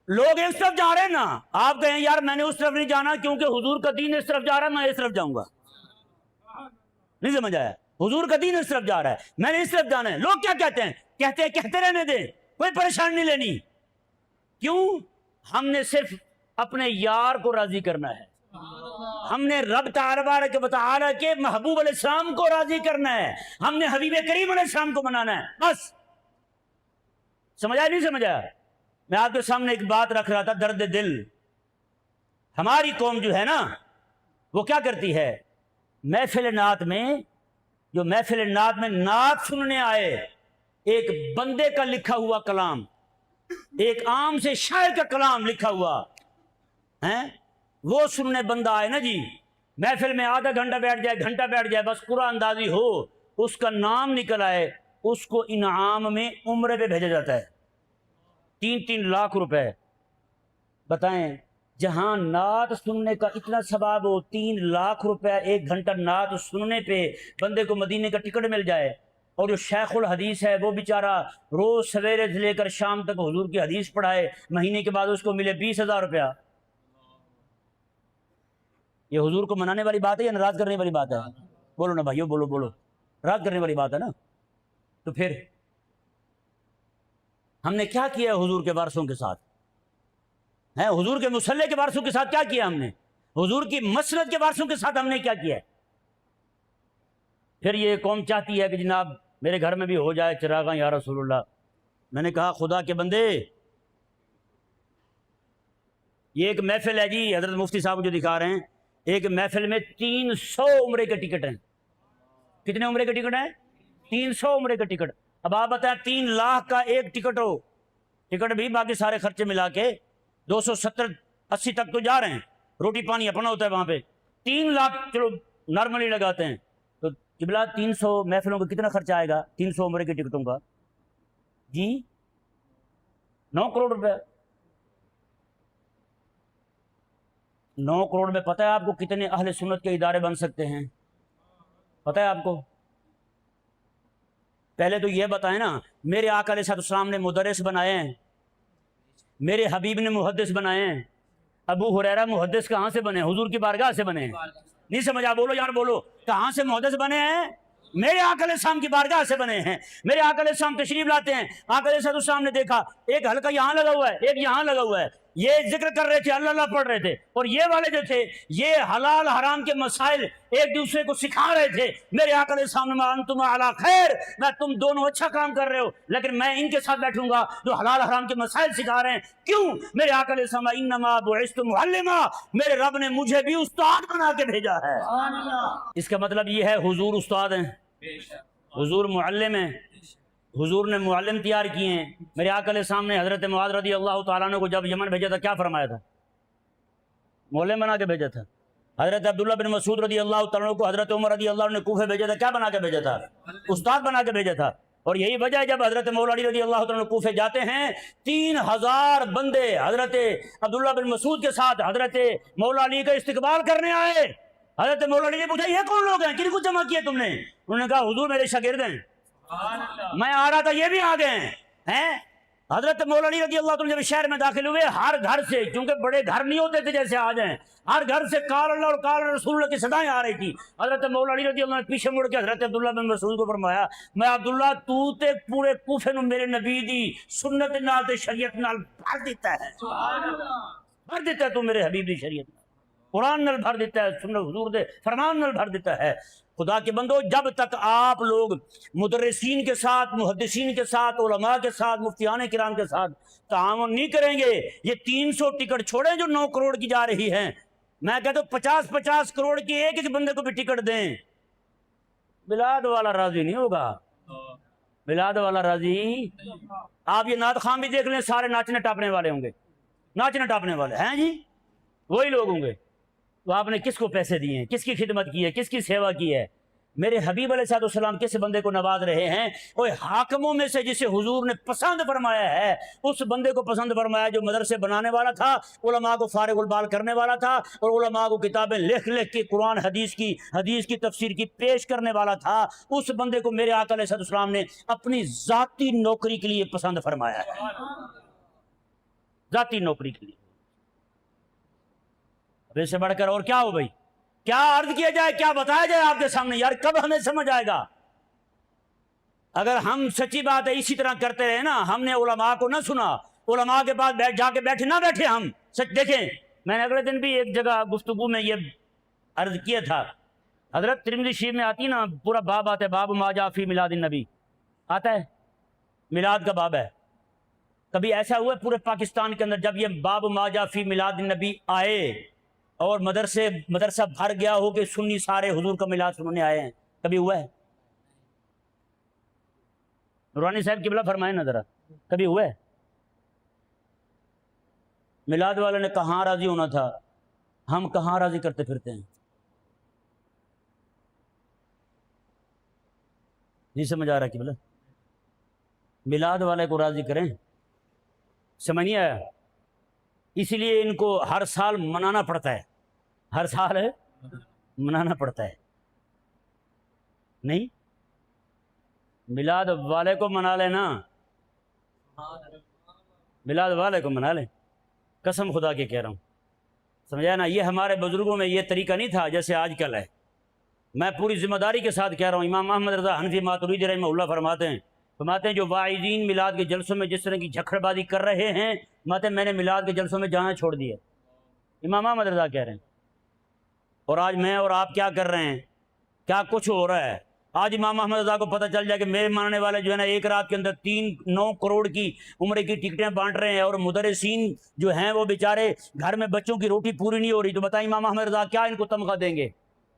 لوگ اس طرف جا رہے ہیں نا، آپ کہیں یار میں نے اس طرف نہیں جانا کیونکہ حضور کا دین اس طرف جا رہا ہے، میں اس طرف جاؤں گا، نہیں سمجھ آیا؟ حضور کا دین اس طرف جا رہا ہے، میں نے اس طرف جانا ہے۔ لوگ کیا کہتے ہیں؟ کہتے رہنے دیں، کوئی پریشان نہیں لینی۔ کیوں؟ ہم نے صرف اپنے یار کو راضی کرنا ہے، ہم نے رب تبارک و تعالی کے محبوب علیہ السلام کو راضی کرنا ہے، ہم نے حبیب کریم علیہ السلام کو منانا ہے، بس۔ سمجھا نہیں سمجھا؟ میں آپ کے سامنے ایک بات رکھ رہا تھا، درد دل۔ ہماری قوم جو ہے نا وہ کیا کرتی ہے، محفل نعت میں نعت سننے آئے، ایک بندے کا لکھا ہوا کلام، ایک عام سے شاعر کا کلام لکھا ہوا ہے، وہ سننے بندہ آئے نا جی، محفل میں آدھا گھنٹہ بیٹھ جائے، گھنٹہ بیٹھ جائے، بس قرآن اندازی ہو، اس کا نام نکل آئے، اس کو انعام میں عمرے پہ بھیجا جاتا ہے 3 لاکھ روپے۔ بتائیں، جہاں نعت سننے کا اتنا ثواب ہو، 3 لاکھ روپے 1 گھنٹہ نعت سننے پہ بندے کو مدینے کا ٹکٹ مل جائے، اور جو شیخ الحدیث ہے وہ بیچارہ روز سویرے سے لے کر شام تک حضور کی حدیث پڑھائے، مہینے کے بعد اس کو ملے 20,000 روپیہ۔ یہ حضور کو منانے والی بات ہے یا ناراض کرنے والی بات ہے؟ بولو نا بھائیو، بولو بولو، ناراض کرنے والی بات ہے نا؟ تو پھر ہم نے کیا کیا ہے حضور کے وارثوں کے ساتھ؟ ہیں حضور کے مصلی کے وارثوں کے ساتھ کیا کیا ہم نے؟ حضور کی مسند کے وارثوں کے ساتھ ہم نے کیا کیا ہے؟ پھر یہ قوم چاہتی ہے کہ جناب میرے گھر میں بھی ہو جائے چراغاں یا رسول اللہ۔ میں نے کہا خدا کے بندے، یہ ایک محفل ہے جی، حضرت مفتی صاحب جو دکھا رہے ہیں، ایک محفل میں 300 عمرے کے ٹکٹ ہیں۔ کتنے عمرے کے ٹکٹ ہیں؟ 300 عمرے کے ٹکٹ۔ اب آپ بتائیں 3 لاکھ کا ایک ٹکٹ ہو، ٹکٹ بھی باقی سارے خرچے ملا کے 270-80 تک تو جا رہے ہیں، روٹی پانی اپنا ہوتا ہے وہاں پہ، 3 لاکھ چلو نارملی لگاتے ہیں، تو قبلہ 300 محفلوں کا کتنا خرچہ آئے گا 300 عمرے کے ٹکٹوں کا؟ جی 9 کروڑ روپے۔ 9 کروڑ میں پتہ ہے آپ کو کتنے اہل سنت کے ادارے بن سکتے ہیں؟ پتہ ہے آپ کو؟ پہلے تو یہ بتائیں نا، میرے آقا علیہ السلام نے مدرس بنائے ہیں، میرے حبیب نے محدث بنائے ہیں۔ ابو ہریرہ محدث کہاں سے بنے؟ حضور کی بارگاہ سے بنے ہیں۔ نہیں سمجھا؟ بولو یار بولو، کہاں سے محدث بنے ہیں؟ میرے آقا علیہ السلام کی بارگاہ سے بنے ہیں۔ میرے آقا علیہ السلام تشریف لاتے ہیں، آقا علیہ السلام نے دیکھا ایک حلقہ یہاں لگا ہوا ہے، ایک یہاں لگا ہوا ہے، یہ ذکر کر رہے تھے، اللہ اللہ پڑھ رہے تھے، اور یہ والے جو تھے یہ حلال حرام کے مسائل ایک دوسرے کو سکھا رہے تھے۔ میرے آقا علیہ السلام نے انتم علی خیر، میں تم دونوں اچھا کام کر رہے ہو، لیکن میں ان کے ساتھ بیٹھوں گا جو حلال حرام کے مسائل سکھا رہے ہیں۔ کیوں؟ میرے آقا علیہ السلام انما بعثت معلما، میرے رب نے مجھے بھی استاد بنا کے بھیجا ہے۔ اس کا مطلب یہ ہے حضور استاد ہیں، حضور معلم ہیں، حضور نے معلم تیار کیے ہیں۔ میرے آقا علیہ السلام نے حضرت معاذ رضی اللہ تعالیٰ عنہ کو جب یمن بھیجا تھا کیا فرمایا تھا؟ معلم بنا کے بھیجا تھا۔ حضرت عبداللہ بن مسعود رضی اللہ تعالیٰ عنہ کو حضرت عمر رضی اللہ عنہ نے کوفے بھیجا تھا، کیا بنا کے بھیجا تھا؟ استاد بنا کے بھیجا تھا۔ اور یہی وجہ ہے جب حضرت مولا علی رضی اللہ تعالیٰ عنہ کوفے جاتے ہیں، 3000 بندے حضرت عبداللہ بن مسعود کے ساتھ حضرت مولا علی کا استقبال کرنے آئے۔ حضرت مولا علی نے پوچھا یہ کون لوگ ہیں، کن کو جمع کیے تم نے؟ انہوں نے کہا حضور میرے شاگرد ہیں، میں آ رہا تھا یہ بھی آ گئے ہیں۔ حضرت مولا علی رضی اللہ عنہ جب شہر میں داخل ہوئے، ہر گھر سے، کیونکہ بڑے گھر نہیں ہوتے تھے جیسے آج ہیں، ہر گھر سے قال اللہ اور قال رسول اللہ کی صدائیں آ رہی تھی۔ حضرت مولا علی رضی اللہ عنہ پیچھے مڑ کے حضرت عبداللہ بن مسعود کو فرمایا، میں عبداللہ تو تے پورے کوفے نو میرے نبی دی سنت نال تے شریعت نال بھر دیتا ہے، بھر دیتا ہے، تو میرے حبیب دی شریعت نال قرآن نال بھر دیتا ہے، سنت حضور دے فرمان نال بھر دیتا ہے۔ خدا کے بندو، جب تک آپ لوگ مدرسین کے ساتھ، محدثین کے ساتھ، علماء کے ساتھ، مفتیان کرام کے ساتھ تعاون نہیں کریں گے، یہ 300 ٹکٹ چھوڑیں جو 9 کروڑ کی جا رہی ہیں، میں کہتا ہوں 50-50 کروڑ کی ایک ایک بندے کو بھی ٹکٹ دیں، میلاد والا راضی نہیں ہوگا، میلاد والا راضی۔ آپ یہ نعت خواں بھی دیکھ لیں، سارے ناچنے ٹاپنے والے ہوں گے، ناچنے ٹاپنے والے ہیں جی، وہی لوگ ہوں گے۔ تو آپ نے کس کو پیسے دیے ہیں، کس کی خدمت کی ہے، کس کی سیوا کی ہے؟ میرے حبیب علیہ السلام کس بندے کو نواز رہے ہیں؟ وہ حاکموں میں سے جسے حضور نے پسند فرمایا ہے، اس بندے کو پسند فرمایا جو مدرسے بنانے والا تھا، علماء کو فارغ البال کرنے والا تھا، اور علماء کو کتابیں لکھ لکھ کے قرآن حدیث کی تفسیر کی پیش کرنے والا تھا۔ اس بندے کو میرے آقا علیہ السلام نے اپنی ذاتی نوکری کے لیے پسند فرمایا ہے، ذاتی نوکری کے لیے۔ اس سے بڑھ کر اور کیا ہو بھائی؟ کیا عرض کیا جائے، کیا بتایا جائے آپ کے سامنے؟ یار کب ہمیں سمجھ آئے گا؟ اگر ہم سچی بات ہے اسی طرح کرتے رہے نا، ہم نے علماء کو نہ سنا، علماء کے پاس جا کے بیٹھے ہم سچ دیکھیں۔ میں نے اگلے دن بھی ایک جگہ گفتگو میں یہ عرض کیا تھا، حضرت ترمذی شریف میں آتی نا، پورا باب آتا ہے، باب ما جاء فی میلاد النبی آتا ہے، میلاد کا باب ہے۔ کبھی ایسا ہوا ہے پورے پاکستان کے اندر جب یہ باب ما جاء فی میلاد النبی آئے اور مدرسہ بھر گیا ہو کہ سنی سارے حضور کا میلاد سننے آئے ہیں؟ کبھی ہوا ہے؟ نورانی صاحب قبلہ فرمائیں نا ذرا، کبھی ہوا ہے؟ میلاد والے نے کہاں راضی ہونا تھا، ہم کہاں راضی کرتے پھرتے ہیں۔ نہیں سمجھ آ رہا کہ بلا میلاد والے کو راضی کریں، سمجھ نہیں آیا؟ اس لیے ان کو ہر سال منانا پڑتا ہے، ہر سال منانا پڑتا ہے۔ نہیں میلاد والے کو منا لینا، میلاد والے کو منا لیں، قسم خدا کے کہہ رہا ہوں، سمجھا نا؟ یہ ہمارے بزرگوں میں یہ طریقہ نہیں تھا جیسے آج کل ہے۔ میں پوری ذمہ داری کے ساتھ کہہ رہا ہوں، امام محمد رضا حنفی ماتریدی رحمہ اللہ فرماتے ہیں جو واعظین میلاد کے جلسوں میں جس طرح کی جھکڑ بازی کر رہے ہیں، فرماتے ہیں میں نے میلاد کے جلسوں میں جانا چھوڑ دیا۔ امام محمد رضا کہہ رہے ہیں، اور آج میں اور آپ کیا کر رہے ہیں؟ کیا کچھ ہو رہا ہے؟ آج امام محمد رضا کو پتہ چل جائے کہ میرے ماننے والے جو ہے نا ایک رات کے اندر 9 کروڑ کی عمرے کی ٹکٹیں بانٹ رہے ہیں، اور مدرسین جو ہیں وہ بیچارے گھر میں بچوں کی روٹی پوری نہیں ہو رہی، تو بتائیں امام محمد رضا کیا ان کو تمغہ دیں گے؟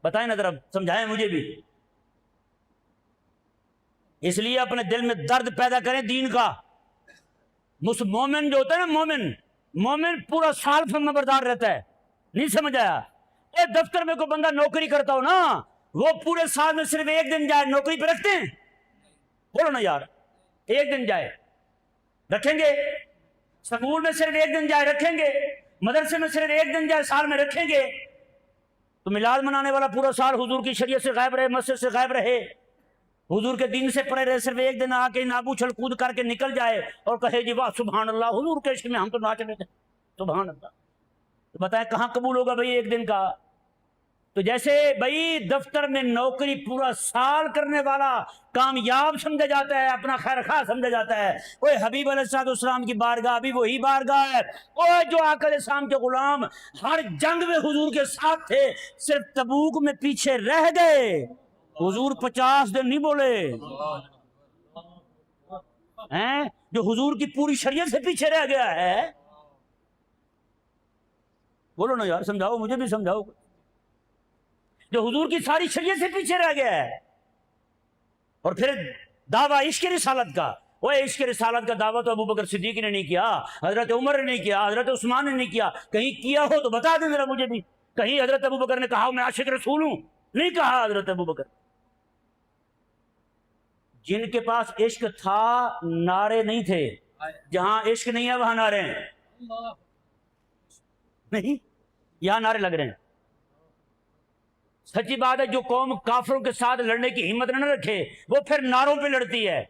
بتائیں نا ذرا، سمجھائیں مجھے بھی۔ اس لیے اپنے دل میں درد پیدا کریں دین کا۔ مومن جو ہوتا ہے نا، مومن پورا سال فرما بردار رہتا ہے، نہیں سمجھ آیا؟ اے دفتر میں کوئی بندہ نوکری کرتا ہو نا، وہ پورے سال میں صرف ایک دن جائے نوکری پہ رکھتے ہیں؟ بولو نا یار، ایک دن جائے رکھیں گے؟ سکول میں صرف ایک دن جائے رکھیں گے؟ مدرسے میں صرف ایک دن جائے سال میں رکھیں گے؟ تو میلاد منانے والا پورا سال حضور کی شریعت سے غائب رہے، مسجد سے غائب رہے، حضور کے دین سے پڑے رہے، صرف ایک دن آ کے نابو چھل کود کر کے نکل جائے اور کہے جی واہ سبحان اللہ، حضور کے عشق میں ہم تو ناچ رہے تھے، سبحان اللہ، تو بتائیں کہاں قبول ہوگا بھائی ایک دن کا؟ تو جیسے بھائی دفتر میں نوکری پورا سال کرنے والا کامیاب سمجھا جاتا ہے، اپنا خیر خواہ سمجھا جاتا ہے، وہ حبیب علیہ السلام کی بارگاہ بھی وہی بارگاہ ہے، وہ جو آقا علیہ السلام کے غلام ہر جنگ میں حضور کے ساتھ تھے، صرف تبوک میں پیچھے رہ گئے، حضور 50 دن نہیں بولے ہیں، جو حضور کی پوری شریعت سے پیچھے رہ گیا ہے۔ بولو نا یار، سمجھاؤ، مجھے بھی سمجھاؤ، جو حضور کی ساری شریعت سے پیچھے رہ گیا ہے۔ اور پھر دعویٰ عشق رسالت کا، وہ عشق رسالت کا دعویٰ تو ابوبکر صدیق نے نہیں کیا، حضرت عمر نے نہیں کیا، حضرت عثمان نے نہیں کیا، کہیں کیا ہو تو بتا دیں ذرا مجھے بھی، کہیں حضرت ابوبکر نے کہا میں عاشق رسول ہوں؟ نہیں کہا حضرت ابوبکر۔ جن کے پاس عشق تھا نعرے نہیں تھے، جہاں عشق نہیں ہے وہاں نعرے ہیں، نہیں یہاں نعرے لگ رہے ہیں۔ سچی بات ہے، جو قوم کافروں کے ساتھ لڑنے کی ہمت نہ رکھے وہ پھر نعروں پہ لڑتی ہے،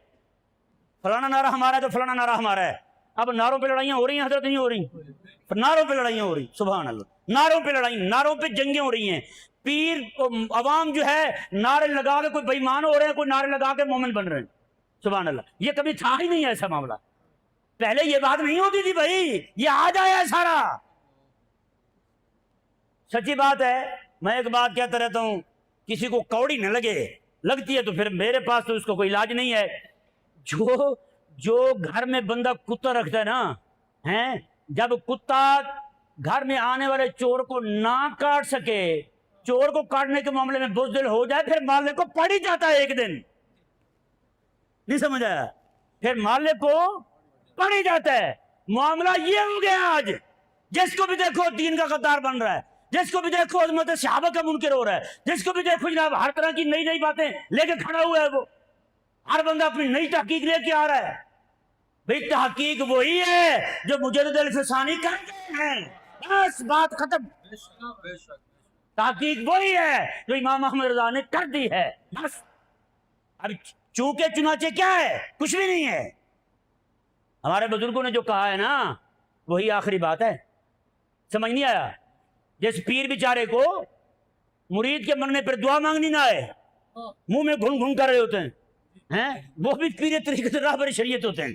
فلانا نعرہ ہمارا ہے تو فلانا نعرہ ہمارا ہے۔ اب نعروں پہ لڑائیاں ہو رہی ہیں حضرت، نہیں ہو رہی؟ نعروں پہ لڑائیاں ہو رہی، سبحان اللہ، نعروں پہ لڑائی، نعروں پہ جنگیں ہو رہی ہیں۔ پیر عوام جو ہے نعرے لگا کے کوئی بے ایمان ہو رہے ہیں، کوئی نعرے لگا کے مومن بن رہے ہیں، سبحان اللہ۔ یہ کبھی تھا ہی نہیں ایسا معاملہ، پہلے یہ بات نہیں ہوتی تھی بھائی، یہ آج آیا ہے سارا۔ سچی بات ہے، میں ایک بات کہتا رہتا ہوں، کسی کو کوڑی نہ لگتی ہے تو پھر میرے پاس تو اس کو کوئی علاج نہیں ہے۔ جو گھر میں بندہ کتا رکھتا ہے نا، جب کتا گھر میں آنے والے چور کو نہ کاٹ سکے، چور کو کاٹنے کے معاملے میں بزدل ہو جائے، پھر مالک کو پڑ ہی جاتا ہے ایک دن، نہیں سمجھ آیا؟ پھر مالک کو پڑ ہی جاتا ہے۔ معاملہ یہ ہو گیا آج، جس کو بھی دیکھو دین کا غدار بن رہا ہے، جس کو بھی دیکھو عظمت صحابہ کا منکر ہو رہا ہے، جس کو بھی دیکھو جناب ہر طرح کی نئی باتیں لے کے کھڑا ہوا ہے، وہ ہر بندہ اپنی نئی تحقیق لے کے آ رہا ہے۔ بھئی تحقیق وہی ہے جو مجدد الفسانی کرتے ہیں، بس بات ختم۔ تحقیق وہی ہے جو امام احمد رضا نے کر دی ہے، بس۔ اب چونکہ چنانچہ کیا ہے؟ کچھ بھی نہیں ہے۔ ہمارے بزرگوں نے جو کہا ہے نا وہی آخری بات ہے، سمجھ نہیں آیا؟ جس پیر بیچارے کو مرید کے مرنے پر دعا مانگنی نہ آئے، منہ میں گھن کر رہے ہوتے ہیں، وہ بھی پیر طریقت رہبر شریعت ہوتے ہیں،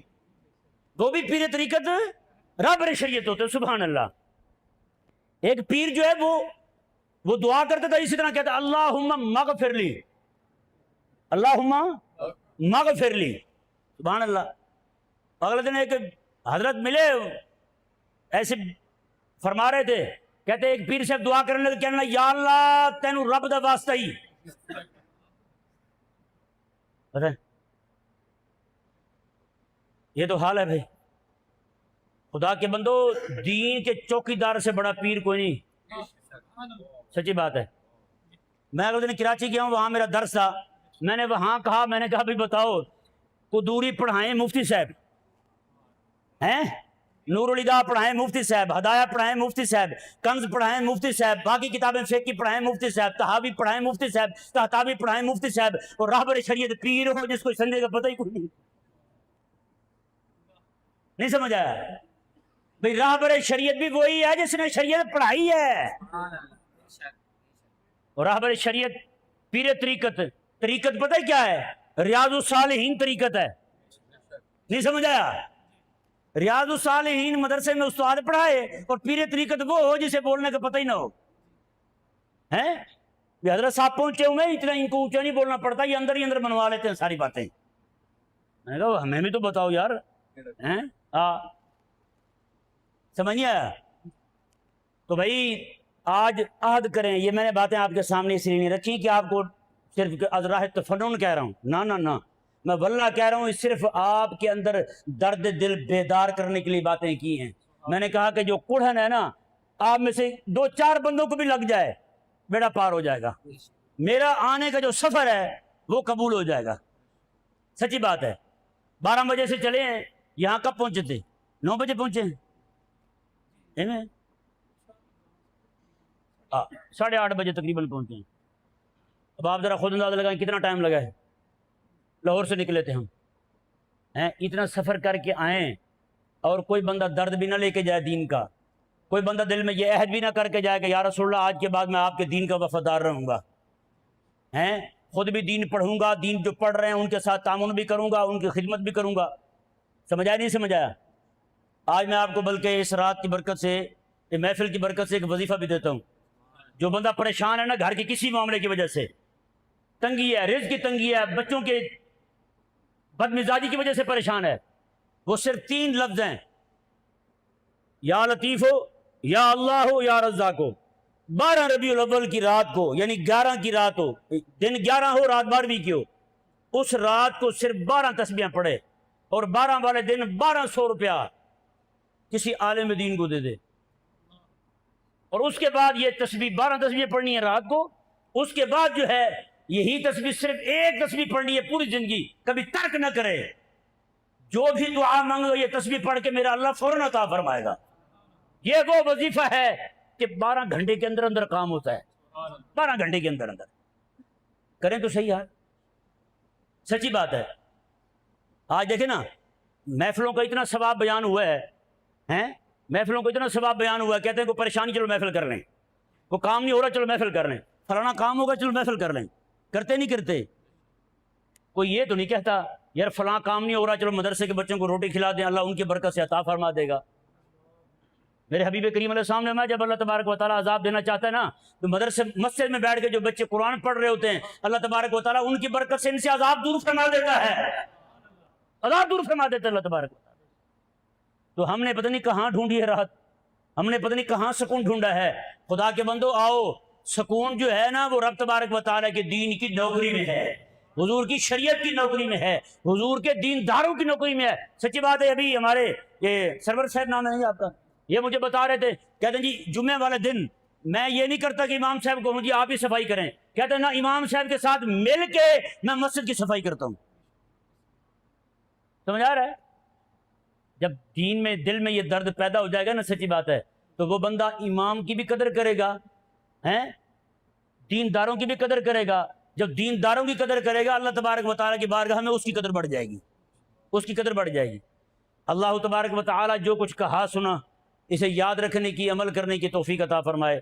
وہ بھی پیر طریقت رہبر شریعت ہوتے ہیں، سبحان اللہ۔ ایک پیر جو ہے وہ دعا کرتا تھا اسی طرح کہتا اللہم مغفر لی، اللہم مغفر لی، سبحان اللہ۔ اگلے دن ایک حضرت ملے، ایسے فرما رہے تھے، کہتے ایک پیر صاحب دعا کرنے لگے، کہنا یا اللہ تینوں رب دا واسطہ ہی، یہ تو حال ہے بھائی۔ خدا کے بندو، دین کے چوکیدار سے بڑا پیر کوئی نہیں، سچی بات ہے۔ میں اگلے دن کراچی گیا ہوں، وہاں میرا درس تھا، میں نے وہاں کہا، میں نے کہا بھی بتاؤ قدوری پڑھائیں مفتی صاحب ہیں، نور الہدا پڑھائیں مفتی صاحب، ہدایہ پڑھائیں مفتی صاحب، کنز پڑھائیں مفتی صاحب، باقی کتابیں فقہ کی پڑھائیں مفتی صاحب، تحاوی پڑھائیں مفتی صاحب، تحتاوی پڑھائیں مفتی صاحب، اور راہبر شریعت پیر ہو جس کو سنجے کا پتہ ہی کوئی نہیں سمجھ آیا؟ بھئی راہبر شریعت بھی وہی ہے جس نے شریعت پڑھائی ہے، اور راہبر شریعت پیر طریقت، طریقت پتہ ہے کیا ہے؟ ریاض الصالحین طریقت ہے، نہیں سمجھ آیا؟ ریاض الصالحین مدرسے میں استاد پڑھائے، اور پیر طریقت وہ ہو جسے بولنے کا پتہ ہی نہ ہو ہیں؟ یہ حضرت صاحب پہنچے ہوئے، اتنا ان کو اونچا نہیں بولنا پڑتا، یہ اندر ہی اندر منوا لیتے ہیں ساری باتیں۔ میں نے کہا ہمیں بھی تو بتاؤ یار، ہیں؟ سمجھ نہیں آیا؟ تو بھائی آج عہد کریں، یہ میں نے باتیں آپ کے سامنے اس لیے نہیں رکھی کہ آپ کو صرف از راہ تفنن کہہ رہا ہوں، نہ میں واللہ کہہ رہا ہوں، صرف آپ کے اندر درد دل بیدار کرنے کے لیے باتیں کی ہیں۔ میں نے کہا کہ جو کڑھن ہے نا، آپ میں سے 2-4 بندوں کو بھی لگ جائے بیڑا پار ہو جائے گا، میرا آنے کا جو سفر ہے وہ قبول ہو جائے گا، سچی بات ہے۔ 12 بجے سے چلے ہیں، یہاں کب پہنچے تھے؟ 9 بجے پہنچے ہیں، 8:30 بجے تقریباً پہنچے ہیں۔ اب آپ ذرا خود اندازہ لگائیں کتنا ٹائم لگا ہے، لاہور سے نکلے تھے ہم، اتنا سفر کر کے آئیں، اور کوئی بندہ درد بھی نہ لے کے جائے دین کا، کوئی بندہ دل میں یہ عہد بھی نہ کر کے جائے کہ یا رسول اللہ آج کے بعد میں آپ کے دین کا وفادار رہوں گا، خود بھی دین پڑھوں گا، دین جو پڑھ رہے ہیں ان کے ساتھ تعاون بھی کروں گا، ان کی خدمت بھی کروں گا۔ سمجھ آیا نہیں سمجھ آیا؟ آج میں آپ کو بلکہ اس رات کی برکت سے، اس محفل کی برکت سے ایک وظیفہ بھی دیتا ہوں۔ جو بندہ پریشان ہے نا گھر کے کسی معاملے کی وجہ سے، تنگی ہے، رزق کی تنگی ہے، بچوں کے بدمزاجی کی وجہ سے پریشان ہے، وہ صرف 3 لفظ ہیں، یا لطیف ہو، یا اللہ ہو، یا رزاق ہو۔ 12 ربیع الاول کی رات کو، یعنی 11 کی رات ہو، دن 11 ہو رات 12ویں کی ہو، اس رات کو صرف 12 تسبیحیں پڑھے، اور 12 والے دن 1200 روپیہ کسی عالم دین کو دے دے، اور اس کے بعد یہ تسبیح 12 تسبیحیں پڑھنی ہے رات کو، اس کے بعد جو ہے یہی تسبیح صرف ایک تسبیح پڑھنی ہے پوری زندگی، کبھی ترک نہ کرے، جو بھی دعا مانگو یہ تسبیح پڑھ کے میرا اللہ فوراً عطا فرمائے گا۔ یہ وہ وظیفہ ہے کہ 12 گھنٹے کے اندر اندر کام ہوتا ہے، 12 گھنٹے کے اندر اندر کریں تو صحیح ہے، سچی بات ہے۔ آج دیکھیں نا، محفلوں کا اتنا ثواب بیان ہوا ہے، محفلوں کو اتنا ثواب بیان ہوا ہے، کہتے ہیں کوئی پریشانی چلو محفل کر لیں، کوئی کام نہیں ہو رہا چلو محفل کر لیں، فلانا کام ہوگا چلو محفل کر لیں، کرتے نہیں کرتے؟ کوئی یہ تو نہیں کہتا یار فلاں کام نہیں ہو رہا چلو مدرسے کے بچوں کو روٹی کھلا دیں، اللہ ان کی برکت سے عطا فرما دے گا۔ میرے حبیب کریم علیہ السلام نے، جب اللہ تبارک و تعالیٰ عذاب دینا چاہتا ہے نا، تو مدرسے مسجد میں بیٹھ کے جو بچے قرآن پڑھ رہے ہوتے ہیں، اللہ تبارک و تعالیٰ ان کی برکت سے ان سے عذاب دور فرما دیتا ہے، عذاب دور فرما دیتا ہے اللہ تبارک و تعالیٰ۔ تو ہم نے پتہ نہیں کہاں ڈھونڈی ہے راحت، ہم نے پتہ نہیں کہاں سکون ڈھونڈا ہے۔ خدا کے بندو آؤ، سکون جو ہے نا وہ رب تبارک و تعالیٰ کے دین کی نوکری میں ہے، حضور کی شریعت کی نوکری میں ہے، حضور کے دینداروں کی نوکری میں ہے۔ سچی بات ہے، ابھی ہمارے یہ سرور صاحب نام ہے آپ کا، یہ مجھے بتا رہے تھے، کہتے ہیں جی جمعے والے دن میں یہ نہیں کرتا کہ امام صاحب کو جی آپ ہی صفائی کریں، کہتے ہیں نا امام صاحب کے ساتھ مل کے میں مسجد کی صفائی کرتا ہوں۔ سمجھ آ رہا ہے؟ جب دین میں دل میں یہ درد پیدا ہو جائے گا نا، سچی بات ہے، تو وہ بندہ امام کی بھی قدر کرے گا، دینداروں کی بھی قدر کرے گا۔ جب دینداروں کی قدر کرے گا، اللہ تبارک و تعالیٰ کی بارگاہ میں اس کی قدر بڑھ جائے گی، اس کی قدر بڑھ جائے گی۔ اللہ تبارک و تعالیٰ جو کچھ کہا سنا اسے یاد رکھنے کی، عمل کرنے کی توفیق عطا فرمائے۔